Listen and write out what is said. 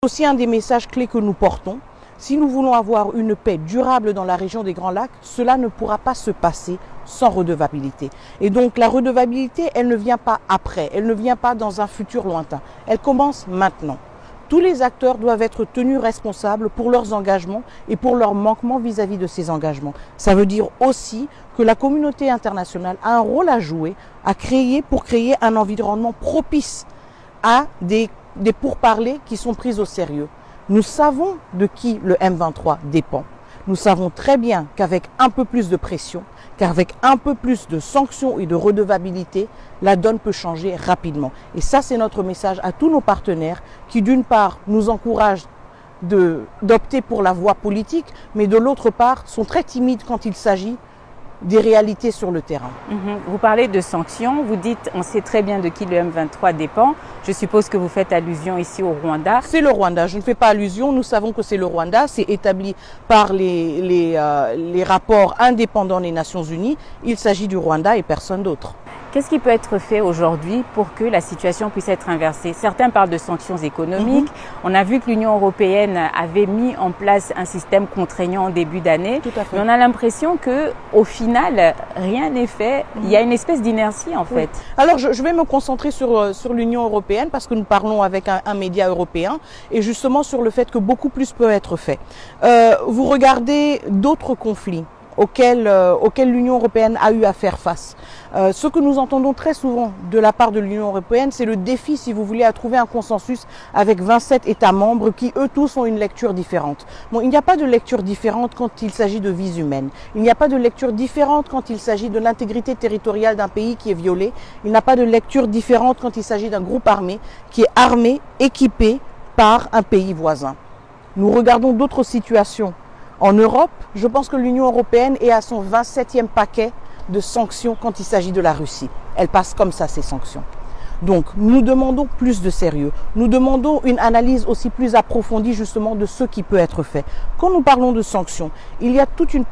C'est aussi un des messages clés que nous portons. Si nous voulons avoir une paix durable dans la région des Grands Lacs, cela ne pourra pas se passer sans redevabilité. Et donc la redevabilité, elle ne vient pas après, elle ne vient pas dans un futur lointain, elle commence maintenant. Tous les acteurs doivent être tenus responsables pour leurs engagements et pour leurs manquements vis-à-vis de ces engagements. Ça veut dire aussi que la communauté internationale a un rôle à jouer pour créer un environnement propice à des pourparlers qui sont pris au sérieux. Nous savons de qui le M23 dépend. Nous savons très bien qu'avec un peu plus de pression, qu'avec un peu plus de sanctions et de redevabilité, la donne peut changer rapidement. Et ça, c'est notre message à tous nos partenaires qui, d'une part, nous encouragent d'opter pour la voie politique, mais de l'autre part, sont très timides quand il s'agit des réalités sur le terrain. Vous parlez de sanctions, vous dites on sait très bien de qui le M23 dépend. Je suppose que vous faites allusion ici au Rwanda. C'est le Rwanda, je ne fais pas allusion, nous savons que c'est le Rwanda, c'est établi par les rapports indépendants des Nations Unies. Il s'agit du Rwanda et personne d'autre. Qu'est-ce qui peut être fait aujourd'hui pour que la situation puisse être inversée? Certains parlent de sanctions économiques. On a vu que l'Union européenne avait mis en place un système contraignant en début d'année. Mais on a l'impression qu'au final, rien n'est fait. Il y a une espèce d'inertie en fait. Alors je vais me concentrer sur l'Union européenne parce que nous parlons avec un média européen et justement sur le fait que beaucoup plus peut être fait. Vous regardez d'autres conflits auxquels l'Union européenne a eu à faire face. Ce que nous entendons très souvent de la part de l'Union européenne, c'est le défi, si vous voulez, à trouver un consensus avec 27 États membres qui, eux tous, ont une lecture différente. Bon, il n'y a pas de lecture différente quand il s'agit de vies humaines. Il n'y a pas de lecture différente quand il s'agit de l'intégrité territoriale d'un pays qui est violé. Il n'y a pas de lecture différente quand il s'agit d'un groupe armé qui est armé, équipé par un pays voisin. Nous regardons d'autres situations. En Europe, je pense que l'Union européenne est à son 27e paquet de sanctions quand il s'agit de la Russie. Elle passe comme ça, ces sanctions. Donc, nous demandons plus de sérieux. Nous demandons une analyse aussi plus approfondie, justement, de ce qui peut être fait. Quand nous parlons de sanctions, il y a toute une